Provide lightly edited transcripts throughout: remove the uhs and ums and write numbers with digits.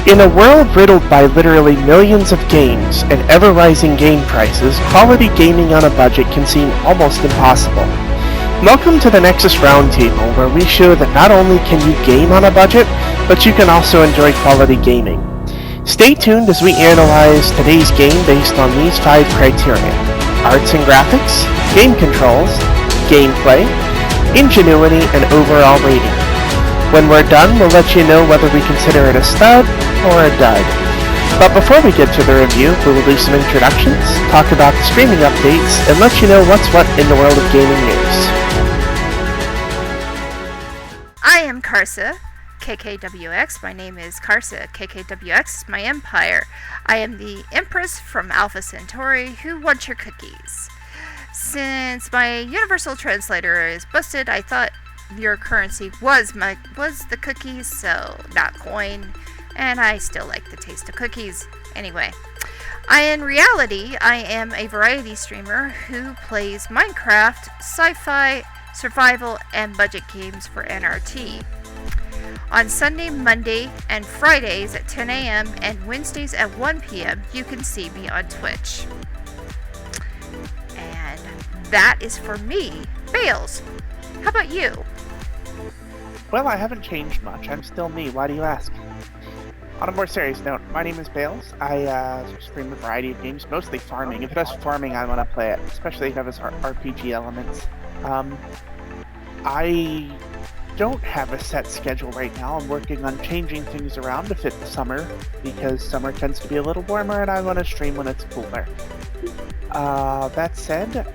In a world riddled by literally millions of games and ever-rising game prices, quality gaming on a budget can seem almost impossible. Welcome to the Nexus Roundtable, where we show that not only can you game on a budget, but you can also enjoy quality gaming. Stay tuned as we analyze today's game based on these 5 criteria: arts and graphics, game controls, gameplay, ingenuity, and overall rating. When we're done, we'll let you know whether we consider it a stud or a dud. But before we get to the review, we will do some introductions, talk about the streaming updates, and let you know what's what in the world of gaming news. I am Karsa, KKWX. My name is Karsa. KKWX is my empire. I am the Empress from Alpha Centauri who wants your cookies. Since my universal translator is busted, I thought your currency was the cookies, so not coin, and I still like the taste of cookies. Anyway, in reality, I am a variety streamer who plays Minecraft, sci-fi, survival, and budget games for NRT. On Sunday, Monday, and Fridays at 10 a.m. and Wednesdays at 1 p.m. you can see me on Twitch. And that is for me, Bales. How about you? Well, I haven't changed much. I'm still me. Why do you ask? On a more serious note, my name is Bales. I stream a variety of games, mostly farming. If it has farming, I want to play it, especially if it has RPG elements. I don't have a set schedule right now. I'm working on changing things around to fit the summer, because summer tends to be a little warmer and I want to stream when it's cooler. That said,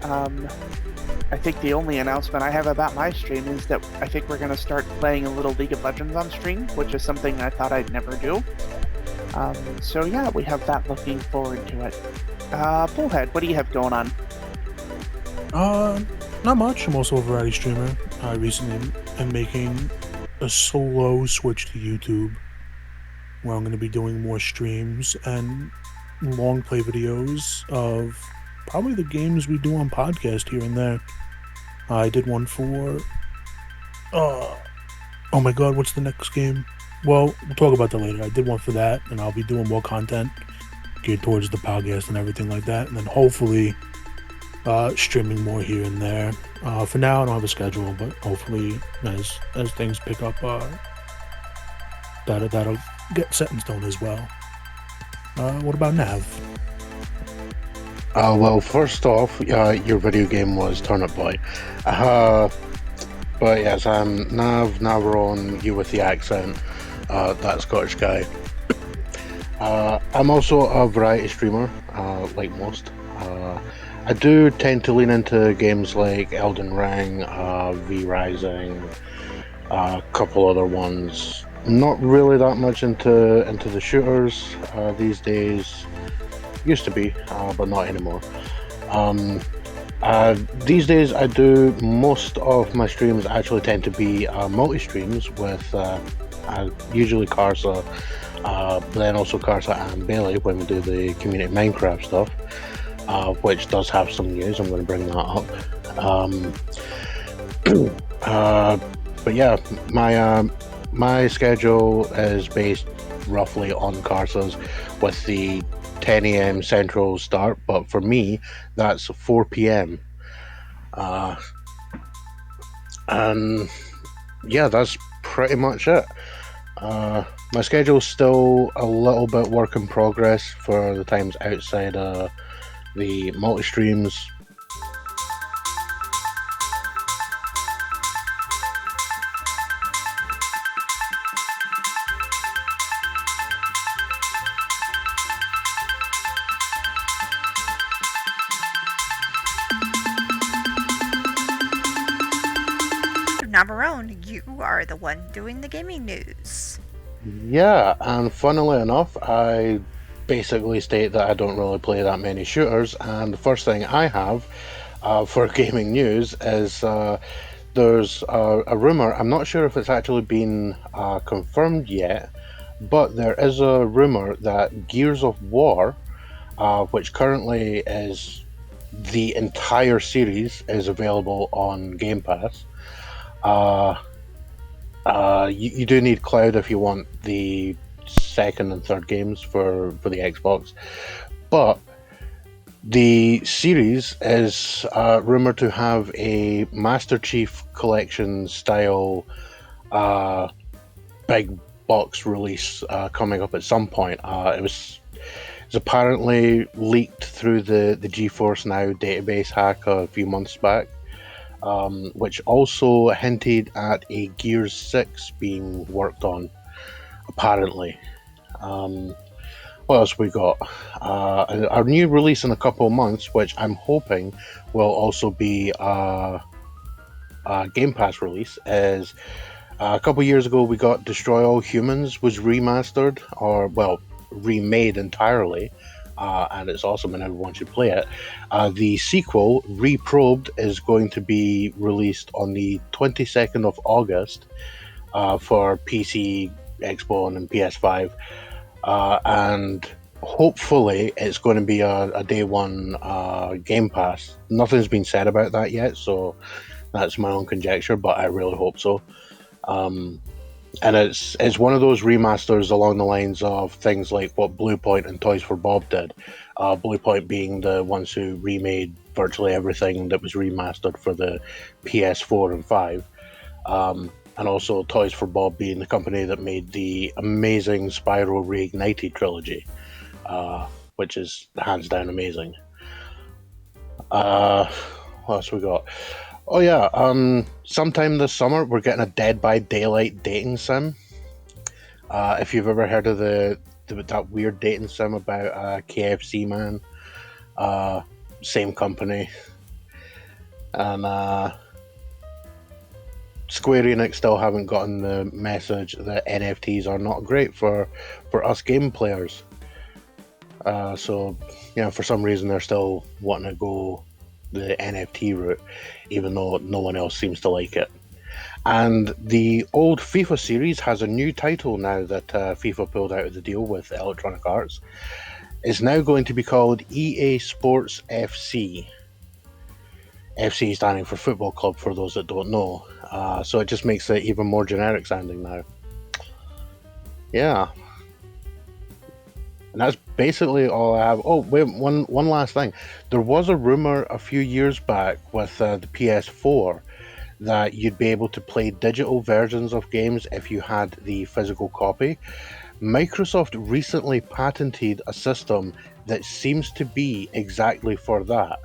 I think the only announcement I have about my stream is that I think we're going to start playing a little League of Legends on stream, which is something I thought I'd never do. So yeah, we have that looking forward to it. Bullhead, what do you have going on? Not much. I'm also a variety streamer. I recently am making a solo switch to YouTube, where I'm going to be doing more streams and long play videos of probably the games we do on podcast here and there. I did one for oh my god, what's the next game? Well, we'll talk about that later. I did one for that, and I'll be doing more content geared towards the podcast and everything like that, and then hopefully streaming more here and there. For now, I don't have a schedule, but hopefully as things pick up, that'll get set in stone as well. What about Nav? Well, first off, your video game was Turnip Boy. But yes, I'm Nav, Navarone, you with the accent, that Scottish guy. I'm also a variety streamer, like most. I do tend to lean into games like Elden Ring, V-Rising, a couple other ones. Not really that much into the shooters these days. Used to be, but not anymore. These days I do most of my streams actually tend to be multi-streams with usually Karsa, but then also Karsa and Bailey when we do the community Minecraft stuff, which does have some news. I'm going to bring that up. But yeah, my schedule is based roughly on Karsa's, with the 10 a.m. Central start, but for me, that's 4 p.m. And yeah, that's pretty much it. My schedule's still a little bit work in progress for the times outside the multi-streams. Navarone, you are the one doing the gaming news. Yeah, and funnily enough, I basically state that I don't really play that many shooters, and the first thing I have for gaming news is there's a rumor. I'm not sure if it's actually been confirmed yet, but there is a rumor that Gears of War, which currently is the entire series, is available on Game Pass. You do need cloud if you want the second and third games for the Xbox. But the series is rumored to have a Master Chief Collection style big box release coming up at some point. It's apparently leaked through the GeForce Now database hack a few months back, which also hinted at a Gears 6 being worked on, apparently. What else we got? Our new release in a couple of months, which I'm hoping will also be a Game Pass release, is a couple of years ago we got Destroy All Humans was remastered, or well, remade entirely, and it's awesome and everyone should play it. The sequel, Reprobed, is going to be released on the 22nd of August for PC, Xbox, and PS5. And hopefully it's going to be a day one Game Pass. Nothing's been said about that yet, so that's my own conjecture, but I really hope so. And it's one of those remasters along the lines of things like what Bluepoint and Toys for Bob did. Bluepoint being the ones who remade virtually everything that was remastered for the PS4 and 5. And also Toys for Bob being the company that made the amazing Spyro Reignited trilogy, which is hands down amazing. What else we got? Oh yeah, sometime this summer we're getting a Dead by Daylight dating sim. If you've ever heard of that weird dating sim about KFC man, same company, and Square Enix still haven't gotten the message that NFTs are not great for us game players. So, for some reason they're still wanting to go the NFT route, even though no one else seems to like it. And the old FIFA series has a new title now that FIFA pulled out of the deal with Electronic Arts. It's now going to be called EA Sports FC. FC standing for Football Club, for those that don't know. So it just makes it even more generic sounding now. Yeah. And that's basically all I have. Oh, wait, one last thing. There was a rumor a few years back with the PS4 that you'd be able to play digital versions of games if you had the physical copy. Microsoft recently patented a system that seems to be exactly for that.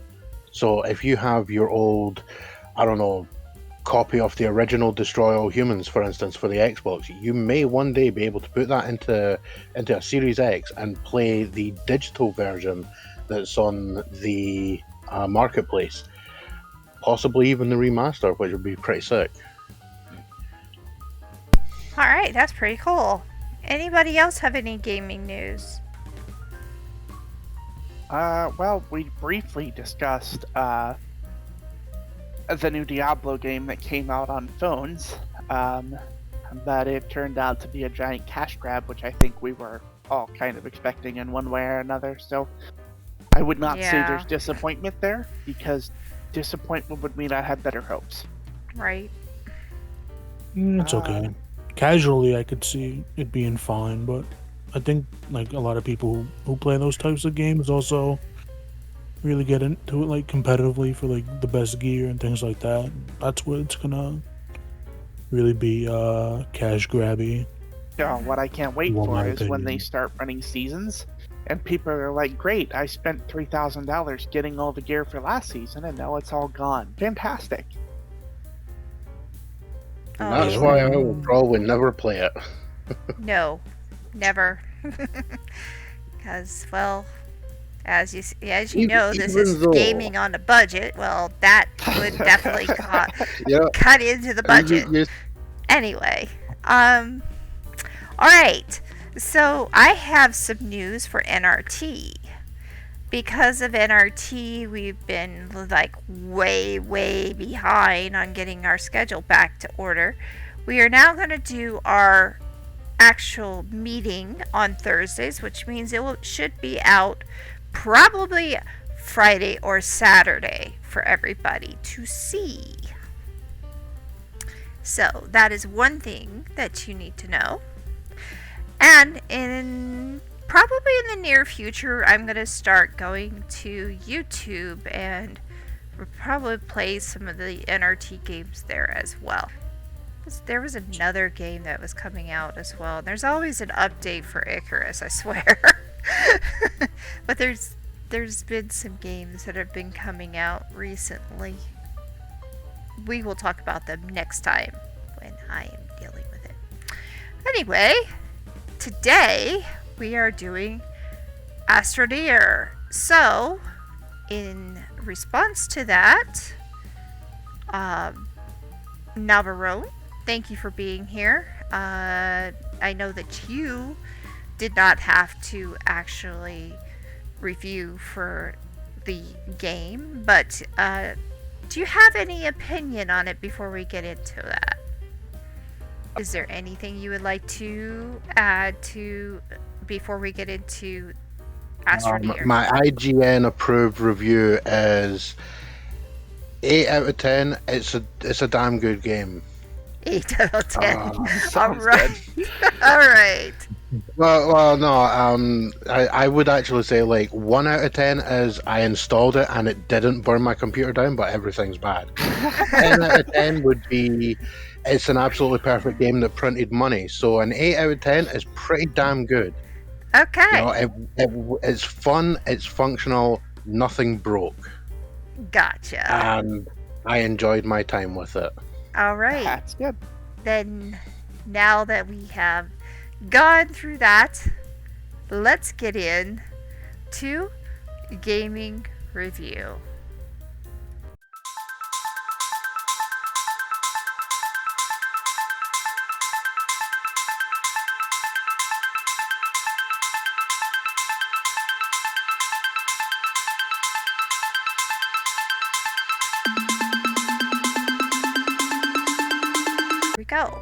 So if you have your old, copy of the original Destroy All Humans, for instance, for the Xbox, you may one day be able to put that into a Series X and play the digital version that's on the marketplace. Possibly even the remaster, which would be pretty sick. Alright, that's pretty cool. Anybody else have any gaming news? Well, we briefly discussed the new Diablo game that came out on phones, but it turned out to be a giant cash grab, which I think we were all kind of expecting in one way or another. So I would not say there's disappointment there, because disappointment would mean I had better hopes. Right. It's okay. Casually, I could see it being fine, but I think like a lot of people who play those types of games also really get into it like competitively for like the best gear and things like that. That's what it's gonna really be cash grabby. Yeah, what I can't wait for is when they start running seasons and people are like, great, I spent $3,000 getting all the gear for last season and now it's all gone. Fantastic. That's why I will probably never play it. No, never. Because, well, as you know, this is gaming on a budget. Well, that would definitely cut into the budget. Anyway, all right. So I have some news for NRT. Because of NRT, we've been like way behind on getting our schedule back to order. We are now going to do our actual meeting on Thursdays, which means it should be out probably Friday or Saturday for everybody to see. So that is one thing that you need to know. And in probably in the near future, I'm going to start going to YouTube and probably play some of the NRT games there as well. There was another game that was coming out as well. There's always an update for Icarus, I swear. But there's been some games that have been coming out recently. We will talk about them next time when I am dealing with it. Anyway, today we are doing Astroneer. So, in response to that, Navarone, thank you for being here. I know that you did not have to actually review for the game, but do you have any opinion on it before we get into that? Is there anything you would like to add to before we get into Astroneer? My IGN approved review is 8 out of 10. It's a damn good game. 8 out of 10. All Sounds right. All right. Well, no. I would actually say like 1 out of 10 is I installed it and it didn't burn my computer down, but everything's bad. 10 out of 10 would be it's an absolutely perfect game that printed money. So an 8 out of 10 is pretty damn good. Okay. You know, it's fun, it's functional, nothing broke, Gotcha. and I enjoyed my time with it. All right. That's good. Then, now that we have gone through that, let's get in to gaming review. Go.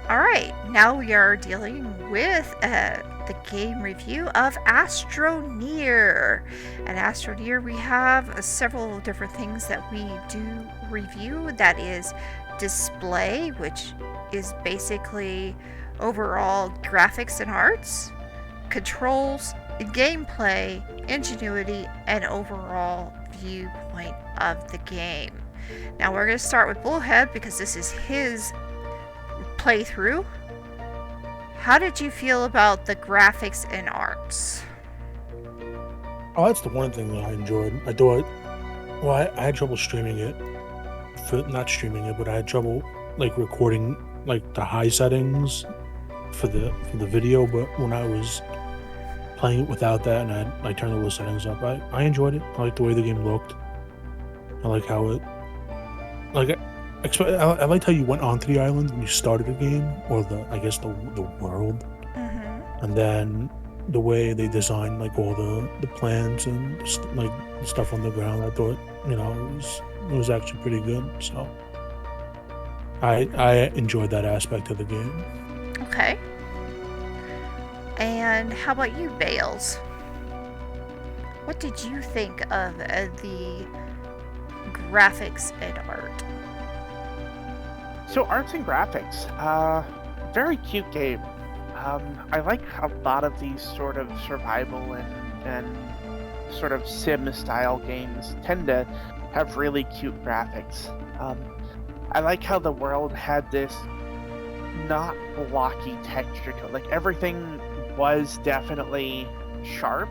Alright, now we are dealing with the game review of Astroneer. And Astroneer, we have several different things that we do review. That is display, which is basically overall graphics and arts, controls, gameplay, ingenuity, and overall viewpoint of the game. Now we're going to start with Bullhead because this is his playthrough. How did you feel about the graphics and arts? Oh, that's the one thing that I enjoyed. I thought, well, I had trouble streaming it. Not streaming it, but I had trouble like recording like the high settings for the video. But when I was playing it without that and I turned all the settings up, I enjoyed it. I liked the way the game looked. I like how it. Like, I liked how you went onto the island when you started the game, or the world, and then the way they designed like all the plants and like stuff on the ground. I thought, you know, it was actually pretty good. So I enjoyed that aspect of the game. Okay. And how about you, Bales? What did you think of the graphics and art? So arts and graphics, very cute game. I like a lot of these sort of survival and sort of sim style games tend to have really cute graphics. I like how the world had this not blocky texture to it. Like everything was definitely sharp,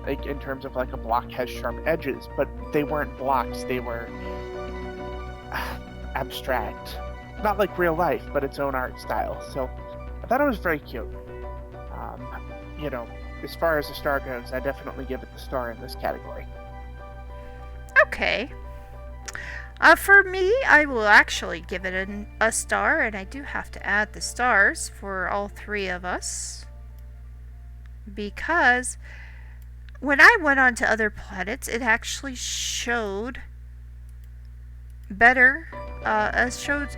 like in terms of like a block has sharp edges, but they weren't blocks, they were abstract. Not like real life, but its own art style. So I thought it was very cute. You know, as far as the star goes, I definitely give it the star in this category. Okay. For me, I will actually give it a star, and I do have to add the stars for all three of us. Because when I went on to other planets, it actually showed better, showed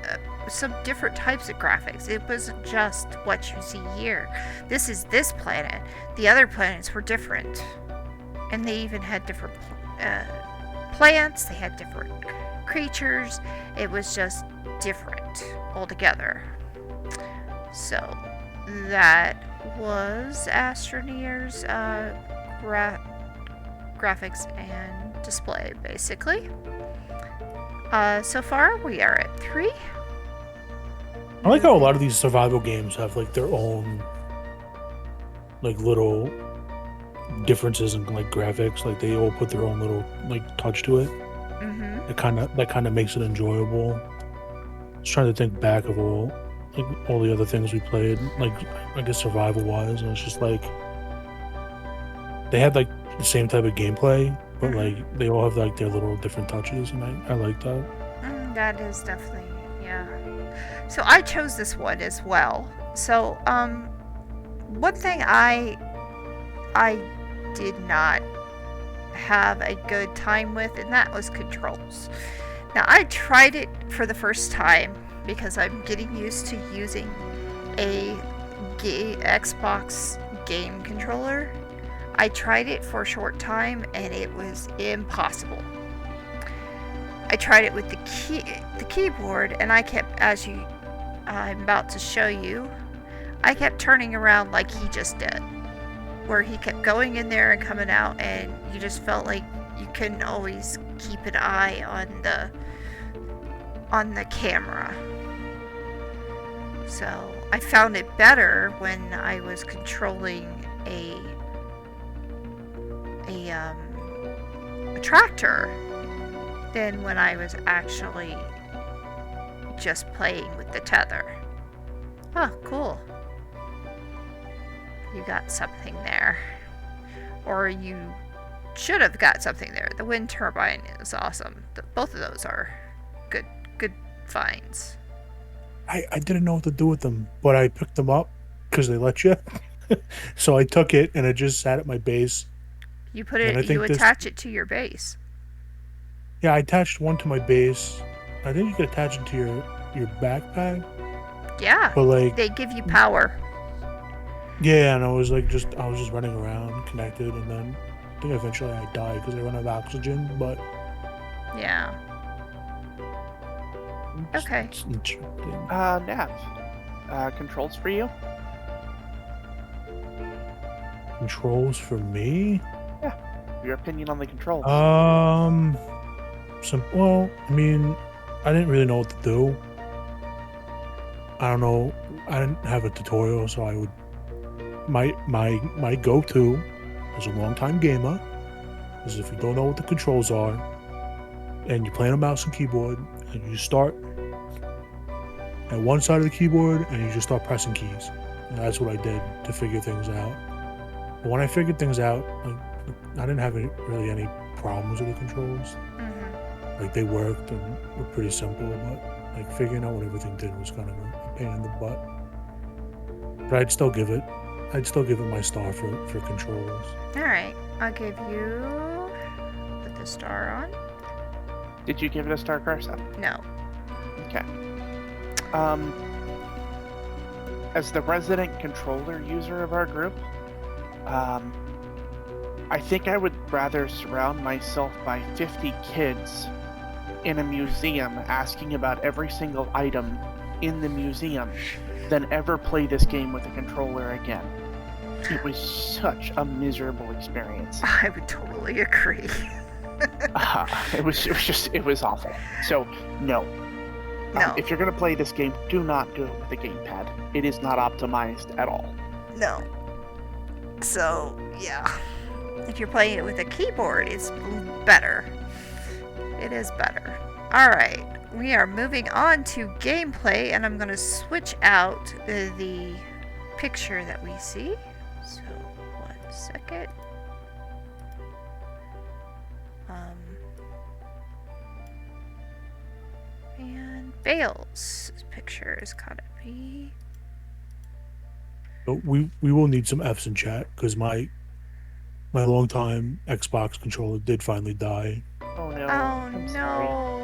some different types of graphics. It wasn't just what you see here. This is this planet. The other planets were different. And they even had different plants, they had different creatures. It was just different altogether. So, that was Astroneer's graphics and display, basically. So far, we are at 3. I like how a lot of these survival games have like their own like little differences in like graphics. Like they all put their own little like touch to it. Mm-hmm. That kind of makes it enjoyable. Just trying to think back of all the other things we played, like I guess survival wise, and it's just like they had like the same type of gameplay, but like they all have like their little different touches, and I like that. That is definitely, yeah. So I chose this one as well. So one thing I did not have a good time with, and that was controls. Now I tried it for the first time because I'm getting used to using a Xbox game controller. I tried it for a short time and it was impossible. I tried it with the keyboard, and I kept, I'm about to show you, I kept turning around like he just did, where he kept going in there and coming out, and you just felt like you couldn't always keep an eye on the camera. So I found it better when I was controlling a tractor than when I was actually just playing with the tether. Oh, cool. You got something there. Or you should have got something there. The wind turbine is awesome. Both of those are good finds. I didn't know what to do with them, but I picked them up because they let you. So I took it and it just sat at my base. You attach it to your base. Yeah, I attached one to my base. I think you could attach it to your backpack. Yeah, but like they give you power. Yeah, and I was just running around connected, and then I think eventually I died because I ran out of oxygen. But yeah. Okay. Nav, controls for you? Controls for me? Yeah. Your opinion on the controls? Well, I mean, I didn't really know what to do. I don't know. I didn't have a tutorial, so I would. My go-to as a longtime gamer is if you don't know what the controls are, and you're playing a mouse and keyboard, and you start at one side of the keyboard and you just start pressing keys. And that's what I did to figure things out. But when I figured things out, like, I didn't have really any problems with the controls. Mm-hmm. Like they worked and were pretty simple, but like figuring out what everything did was kind of a pain in the butt. But I'd still give it my star for controls. All right, I'll give you put the star on. Did you give it a star, Carson? No. Okay. As the resident controller user of our group, I think I would rather surround myself by 50 kids in a museum asking about every single item in the museum than ever play this game with a controller again. It was such a miserable experience. I would totally agree. It was awful. So, no. No. If you're going to play this game, do not do it with a gamepad. It is not optimized at all. No. So, yeah. If you're playing it with a keyboard, it's better. It is better. Alright, we are moving on to gameplay, and I'm going to switch out the picture that we see. So, 1 second. And Bale's picture is gotta be. We will need some F's in chat because my longtime Xbox controller did finally die. Oh no! No!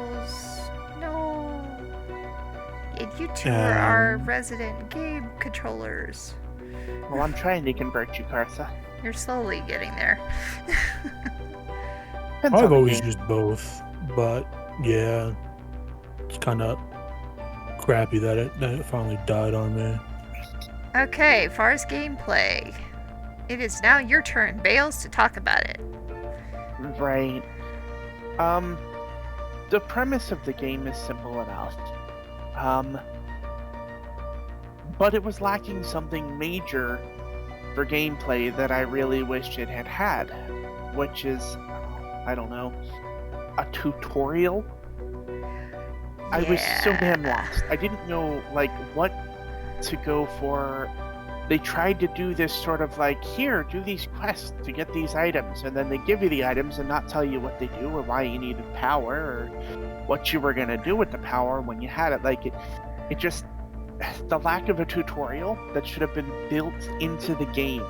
And you two are our resident game controllers. Well, I'm trying to convert you, Cartha. You're slowly getting there. I've always used both, but yeah, it's kind of crappy that it finally died on me. Okay, far as gameplay, it is now your turn, Bales, to talk about it. Right. The premise of the game is simple enough. But it was lacking something major for gameplay that I really wished it had, which is, I don't know, a tutorial? Yeah. I was so damn lost. I didn't know, like, what to go for. They tried to do this sort of like, here, do these quests to get these items, and then they give you the items and not tell you what they do or why you needed power or what you were going to do with the power when you had it. Like, it just, the lack of a tutorial that should have been built into the game.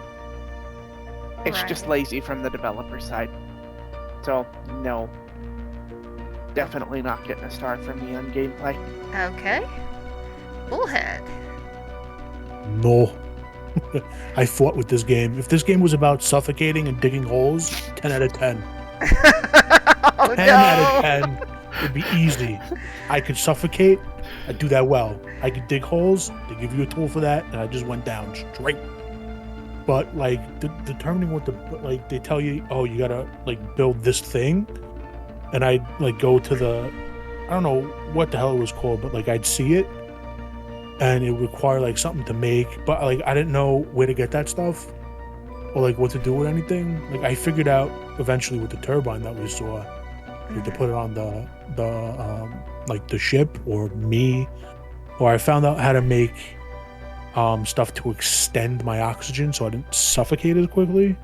It's just Right. lazy from the developer side. So, no. Definitely not getting a star from me on gameplay. Okay. Bullhead. No. I fought with this game. If this game was about suffocating and digging holes, 10 out of 10. Oh 10 out of 10 would be easy. I could suffocate. I do that well. I could dig holes. They give you a tool for that, and I just went down straight. But like determining what they tell you, oh, you gotta like build this thing, and I like go to I don't know what the hell it was called, but like I'd see it, and it would require like something to make, but like I didn't know where to get that stuff or like what to do with anything. Like I figured out eventually with the turbine that we saw, you had to put it on the ship or me, or I found out how to make stuff to extend my oxygen so I didn't suffocate as quickly.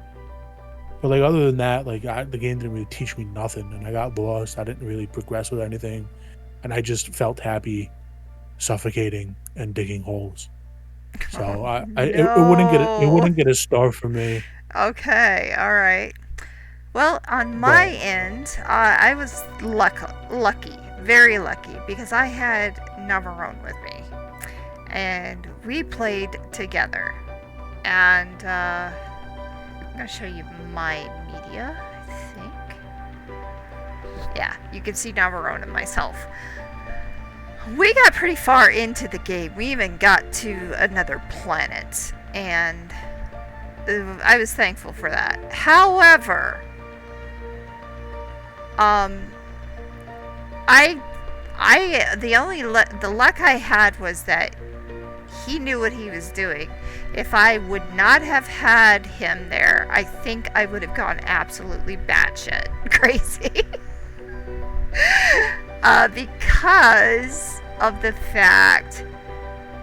But like other than that, like the game didn't really teach me nothing, and I got lost. I didn't really progress with anything, and I just felt happy suffocating and digging holes. So it wouldn't get a star from me. Okay, alright. Well, on my end, I was lucky, very lucky, because I had Navarone with me. And we played together. And I'm going to show you my media, I think. Yeah, you can see Navarone and myself. We got pretty far into the game. We even got to another planet. And I was thankful for that. However, the luck I had was that he knew what he was doing. If I would not have had him there, I think I would have gone absolutely batshit crazy. Because of the fact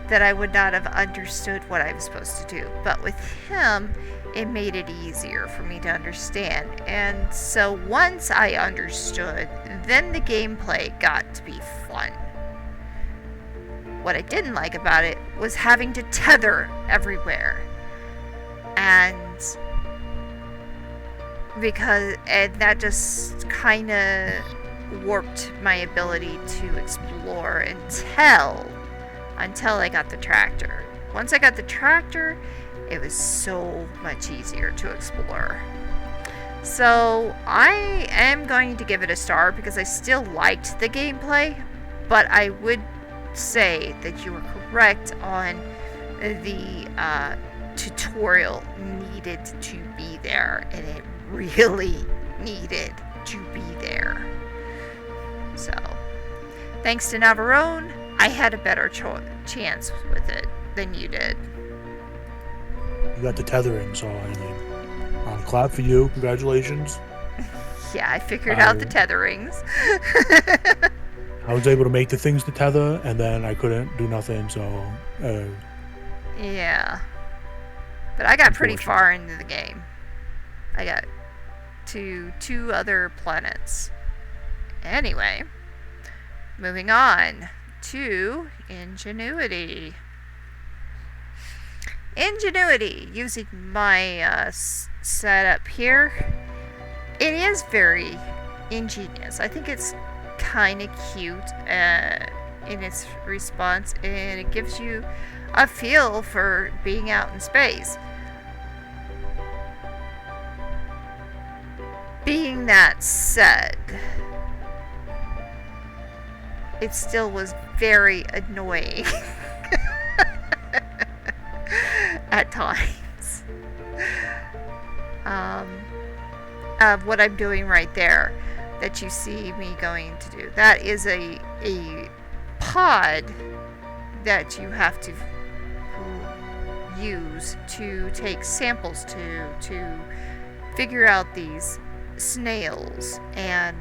that I would not have understood what I was supposed to do. But with him, it made it easier for me to understand. And so once I understood, then the gameplay got to be fun. What I didn't like about it was having to tether everywhere. And that just kind of warped my ability to explore until I got the tractor. Once I got the tractor, it was so much easier to explore. So I am going to give it a star because I still liked the gameplay, but I would say that you were correct on the tutorial needed to be there, and it really needed to be there. So, thanks to Navarone, I had a better chance with it than you did. You got the tethering, so I mean, clap for you. Congratulations. Yeah, I figured out the tetherings. I was able to make the things to tether, and then I couldn't do nothing, so... yeah. But I got pretty far into the game. I got to 2 other planets. Anyway, moving on to Ingenuity. Ingenuity, using my setup here, it is very ingenious. I think it's kind of cute in its response, and it gives you a feel for being out in space. Being that said, it still was very annoying at times. What I'm doing right there that you see me going to do, that is a pod that you have to use to take samples to figure out these snails, and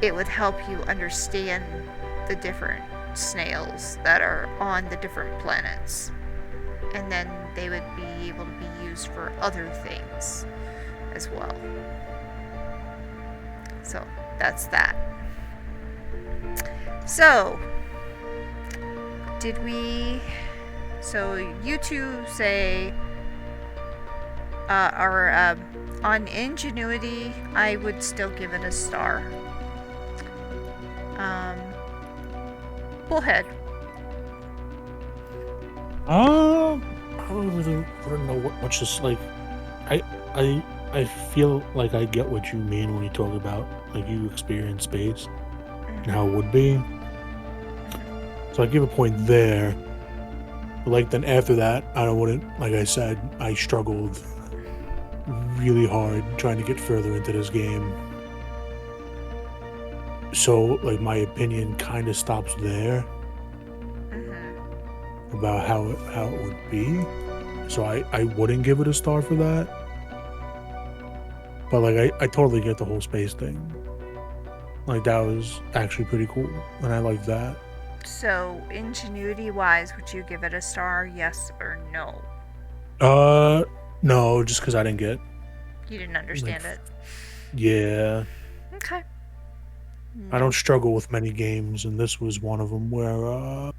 it would help you understand the different snails that are on the different planets, and then they would be able to be used for other things as well. So that's that. So you two say on Ingenuity, I would still give it a star. Bullhead. I really wouldn't know what much is like. I feel like I get what you mean when you talk about like you experience space and how it would be. So I give a point there. But like then after that, I wouldn't. Like I said, I struggled really hard trying to get further into this game. So like my opinion kind of stops there about how it would be. So I wouldn't give it a star for that. But like I totally get the whole space thing. Like that was actually pretty cool, and I like that. So Ingenuity wise, would you give it a star, yes or no? No, just because I didn't get. You didn't understand it. Yeah. Okay. I don't struggle with many games, and this was one of them where I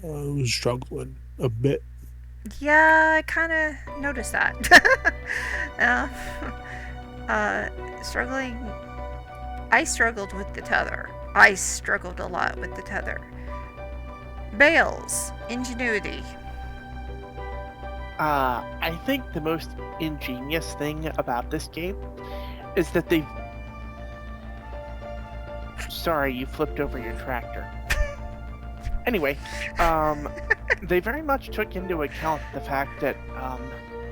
was struggling a bit. Yeah, I kind of noticed that. Struggling. I struggled with the tether. I struggled a lot with the tether. Bales, Ingenuity. I think the most ingenious thing about this game is that they've... Sorry, you flipped over your tractor. Anyway, they very much took into account the fact that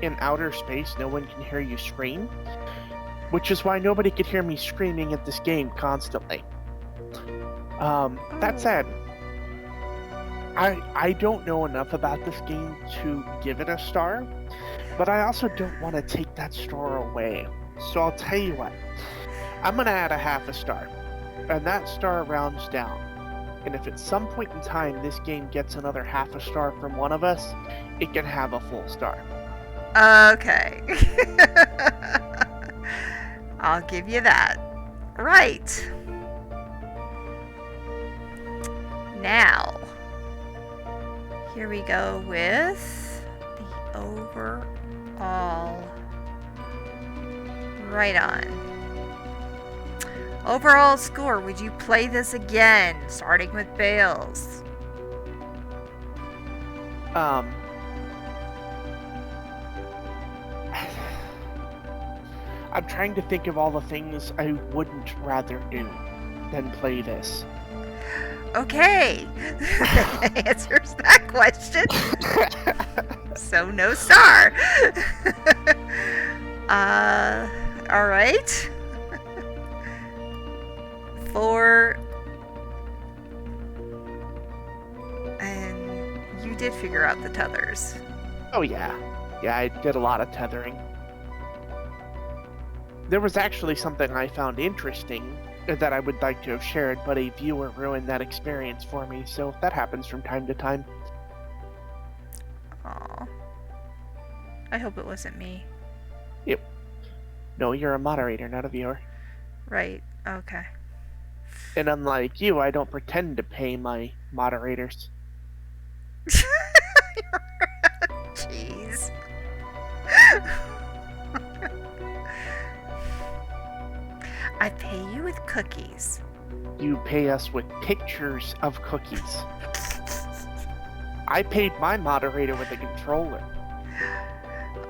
in outer space no one can hear you scream, which is why nobody could hear me screaming at this game constantly. That said, I don't know enough about this game to give it a star, but I also don't want to take that star away. So I'll tell you what, I'm going to add a half a star, and that star rounds down. And if at some point in time this game gets another half a star from one of us, it can have a full star. Okay. I'll give you that. Right. Now, here we go with the overall. Right on. Overall score, would you play this again, starting with Bales? I'm trying to think of all the things I wouldn't rather do than play this. Okay. That answers that question. So no star. All right. And you did figure out the tethers. Oh yeah. Yeah, I did a lot of tethering. There was actually something I found interesting that I would like to have shared, but a viewer ruined that experience for me, so that happens from time to time. Aw. I hope it wasn't me. Yep. No, you're a moderator, not a viewer. Right, okay. And unlike you, I don't pretend to pay my moderators. Jeez. I pay you with cookies. You pay us with pictures of cookies. I paid my moderator with a controller.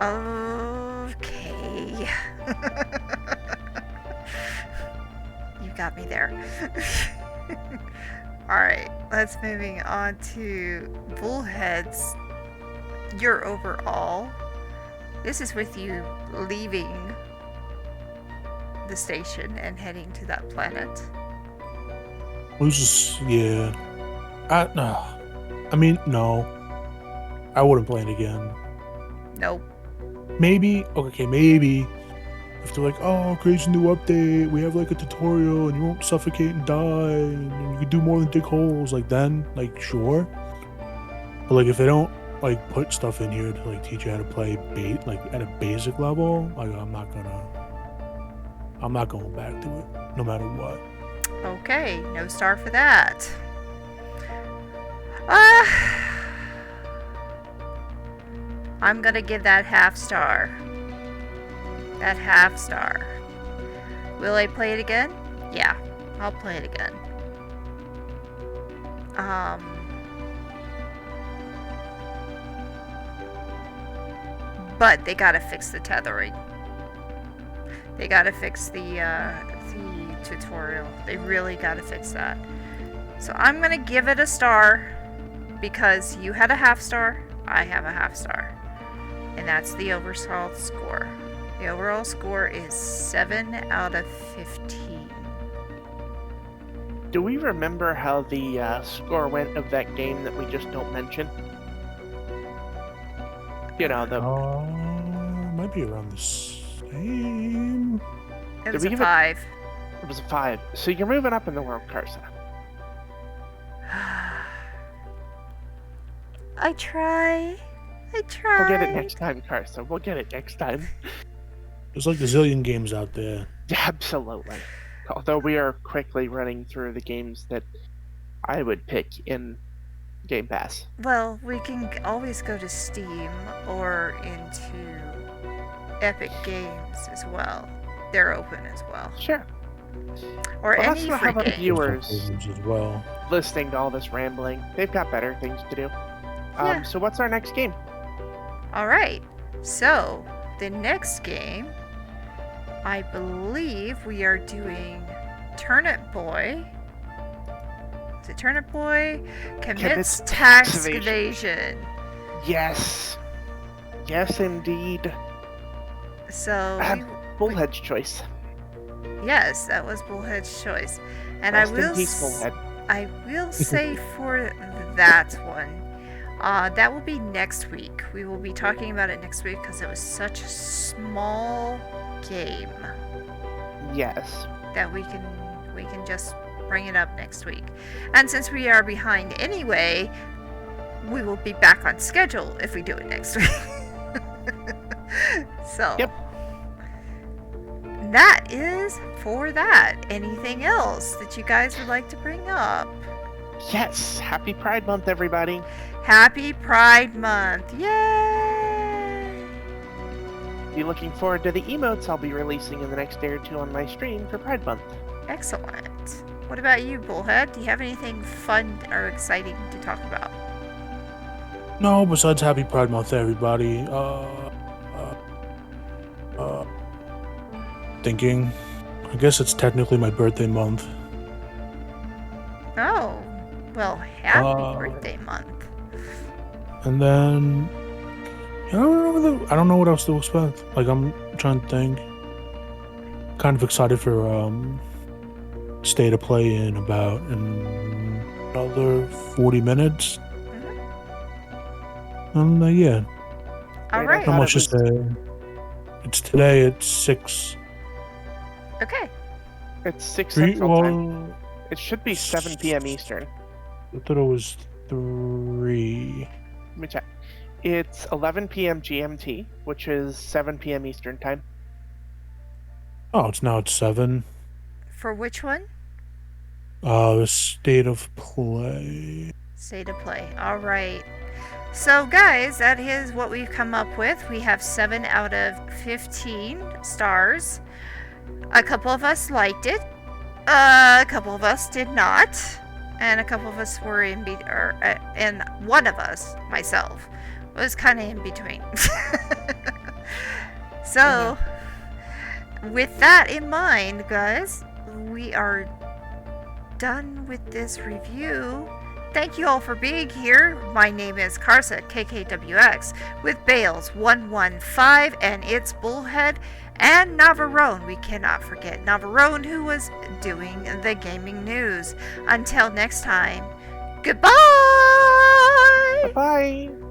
Okay. You got me there. Alright, let's moving on to Bullhead's your overall. This is with you leaving the station and heading to that planet. Yeah. I mean, no. I wouldn't play it again. Nope. Maybe, maybe if they're like, oh, create a new update, we have like a tutorial and you won't suffocate and die and you can do more than dig holes, like then, like, sure. But like if they don't like put stuff in here to like teach you how to play like at a basic level, like I'm not going back to it, no matter what. Okay, no star for that. I'm gonna give that half star. That half star. Will I play it again? Yeah, I'll play it again. But they gotta fix the tethering. They gotta fix the tutorial. They really gotta fix that. So I'm gonna give it a star because you had a half star, I have a half star. And that's the overall score. The overall score is 7 out of 15. Do we remember how the score went of that game that we just don't mention? You know, the... might be around the same. It was a 5. It was a 5. So you're moving up in the world, Carson. I try. We'll get it next time, Carson. We'll get it next time. There's like a zillion games out there. Absolutely. Although we are quickly running through the games that I would pick in Game Pass. Well, we can always go to Steam or into Epic Games as well. They're open as well. Sure. Or well, any free have our game. viewers as well. Listening to all this rambling. They've got better things to do. Yeah. So what's our next game? Alright, so the next game, I believe we are doing Turnip Boy. Is it Turnip Boy? Commits tax evasion. Yes. Yes, indeed. So, Bullhead's choice. Yes, that was Bullhead's choice. And Rest in peace, Bullhead. I will say for that one, that will be next week. We will be talking about it next week because it was such a small game. Yes. That we can just bring it up next week. And since we are behind anyway, we will be back on schedule if we do it next week. So. Yep. That is for that. Anything else that you guys would like to bring up? Yes. Happy Pride Month, everybody. Happy Pride Month. Yay! Be looking forward to the emotes I'll be releasing in the next day or two on my stream for Pride Month. Excellent. What about you, Bullhead? Do you have anything fun or exciting to talk about? No, besides Happy Pride Month, everybody. Thinking. I guess it's technically my birthday month. Oh, well, happy birthday month. And then I don't know what else to expect. Like, I'm trying to think. Kind of excited for State of Play in about another 40 minutes. Mm-hmm. And yeah. All right. Not much to say. It's today at 6. Okay. It's 6 Central Time. It should be 7 p.m. Eastern. I thought it was 3. Let me check. It's 11 p.m. GMT, which is 7 p.m. Eastern Time. Oh, it's 7. For which one? The State of Play. State of Play. All right. So, guys, that is what we've come up with. We have 7 out of 15 stars. A couple of us liked it. A couple of us did not. And a couple of us were and one of us, myself, was kind of in between. So, with that in mind, guys, we are done with this review. thank you all for being here. My name is Karsa, KKWX, with Bales 115 and its Bullhead, and Navarone. We cannot forget Navarone, who was doing the gaming news. Until next time, goodbye! Bye-bye!